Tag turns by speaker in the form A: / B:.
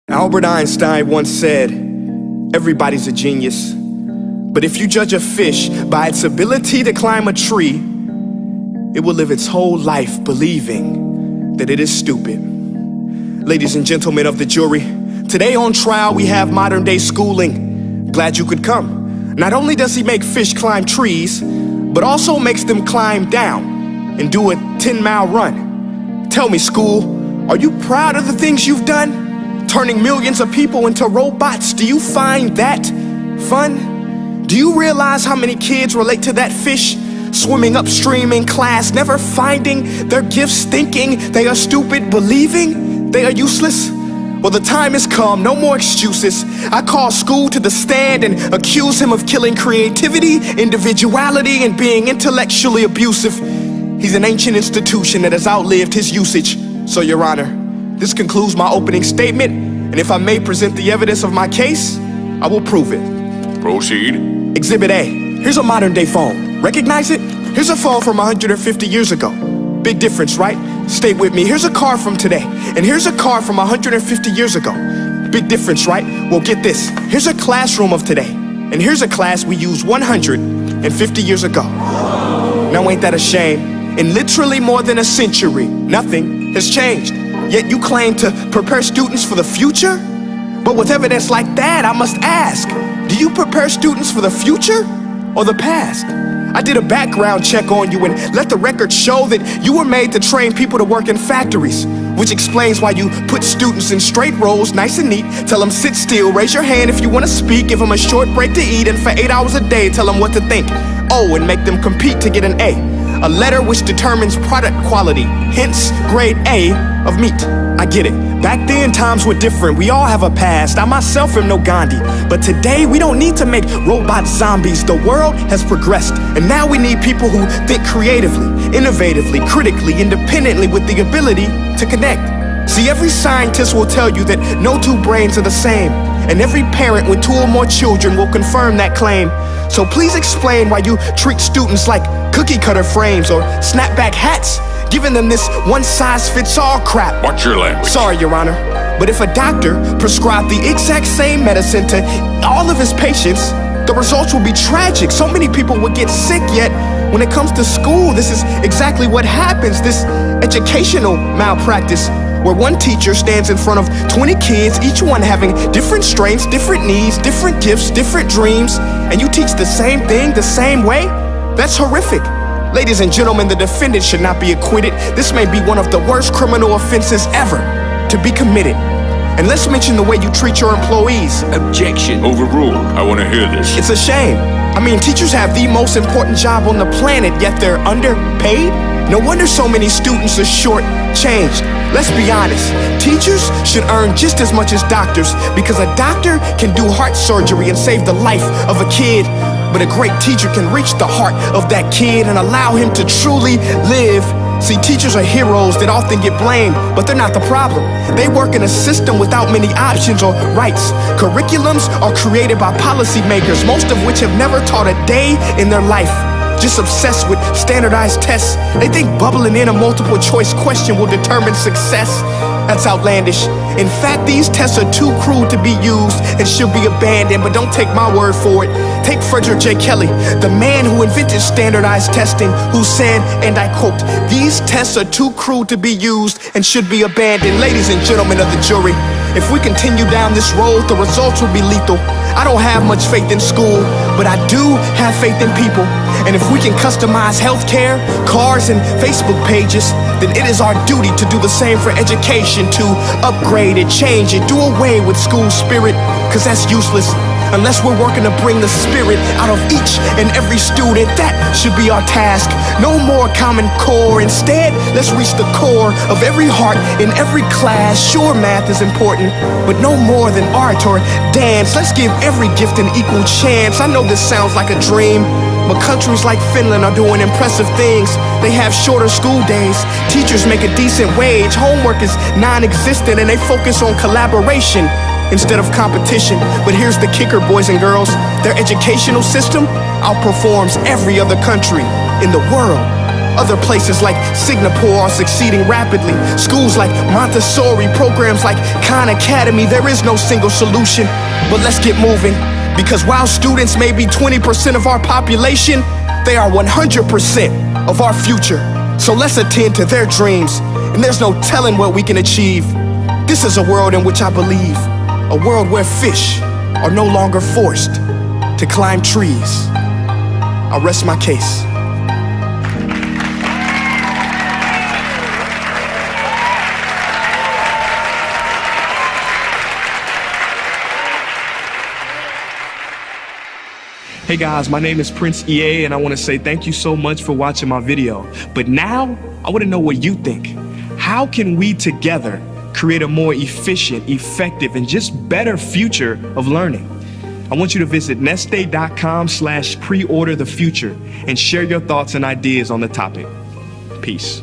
A: Albert Einstein once said, everybody's a genius, but if you judge a fish by its ability to climb a tree, it will live its whole life believing that it is stupid. Ladies and gentlemen of the jury, today on trial we have modern day schooling. Glad you could come. Not only does he make fish climb trees, but also makes them climb down and do a 10-mile run. Tell me, school, are you proud of the things you've done? Turning millions of people into robots, do you find that fun? Do you realize how many kids relate to that fish? Swimming upstream in class, never finding their gifts, thinking they are stupid, believing they are useless? Well, the time has come, no more excuses. I call school to the stand and accuse him of killing creativity, individuality, and being intellectually abusive. He's an ancient institution that has outlived his usage. So, Your Honor, this concludes my opening statement, and if I may present the evidence of my case, I will prove it.
B: Proceed.
A: Exhibit A. Here's a modern day phone. Recognize it? Here's a phone from 150 years ago. Big difference, right? Stay with me. Here's a car from today, and here's a car from 150 years ago. Big difference, right? Well, get this. Here's a classroom of today, and here's a class we used 150 years ago. Now ain't that a shame? In literally more than a century, nothing has changed. Yet you claim to prepare students for the future? But with evidence like that, I must ask, do you prepare students for the future or the past? I did a background check on you and let the record show that you were made to train people to work in factories, which explains why you put students in straight rows, nice and neat, tell them sit still, raise your hand if you want to speak, give them a short break to eat, and for 8 hours a day, tell them what to think. Oh, and make them compete to get an A letter which determines product quality, hence grade A of meat. I get it. Back then, times were different. We all have a past. I myself am no Gandhi. But today, we don't need to make robot zombies. The world has progressed. And now we need people who think creatively, innovatively, critically, independently, with the ability to connect. See, every scientist will tell you that no two brains are the same. And every parent with 2 or more children will confirm that claim. So please explain why you treat students like cookie cutter frames or snapback hats, giving them this one-size-fits-all crap.
B: Watch your language.
A: Sorry, Your Honor, but if a doctor prescribed the exact same medicine to all of his patients, the results will be tragic. So many people would get sick, yet when it comes to school, this is exactly what happens. This educational malpractice, where one teacher stands in front of 20 kids, each one having different strengths, different needs, different gifts, different dreams, and you teach the same thing the same way? That's horrific. Ladies and gentlemen, the defendant should not be acquitted. This may be one of the worst criminal offenses ever to be committed. And let's mention the way you treat your employees.
B: Objection. Overruled. I want to hear this.
A: It's a shame. I mean, teachers have the most important job on the planet, yet they're underpaid? No wonder so many students are short-changed. Let's be honest, teachers should earn just as much as doctors, because a doctor can do heart surgery and save the life of a kid, but a great teacher can reach the heart of that kid and allow him to truly live. See, teachers are heroes that often get blamed, but they're not the problem. They work in a system without many options or rights. Curriculums are created by policymakers, most of which have never taught a day in their life. Just obsessed with standardized tests. They think bubbling in a multiple choice question will determine success. That's outlandish. In fact, these tests are too crude to be used and should be abandoned, but don't take my word for it. Take Frederick J. Kelly, the man who invented standardized testing, who said, and I quote, "These tests are too crude to be used and should be abandoned." Ladies and gentlemen of the jury, if we continue down this road, the results will be lethal. I don't have much faith in school, but I do have faith in people. And if we can customize healthcare, cars, and Facebook pages, then it is our duty to do the same for education, to upgrade it, change it, do away with school spirit, because that's useless. Unless we're working to bring the spirit out of each and every student, that should be our task. No more Common Core. Instead, let's reach the core of every heart in every class. Sure, math is important, but no more than art or dance. Let's give every gift an equal chance. I know this sounds like a dream, but countries like Finland are doing impressive things. They have shorter school days. Teachers make a decent wage. Homework is non-existent, and they focus on collaboration instead of competition. But here's the kicker, boys and girls. Their educational system outperforms every other country in the world. Other places like Singapore are succeeding rapidly. Schools like Montessori, programs like Khan Academy, there is no single solution. But let's get moving, because while students may be 20% of our population, they are 100% of our future. So let's attend to their dreams, and there's no telling what we can achieve. This is a world in which I believe, a world where fish are no longer forced to climb trees. I'll rest my case. Hey guys, my name is Prince Eaa, and I want to say thank you so much for watching my video. But now, I want to know what you think. How can we together create a more efficient, effective, and just better future of learning? I want you to visit nestday.com/preorderthefuture and share your thoughts and ideas on the topic. Peace.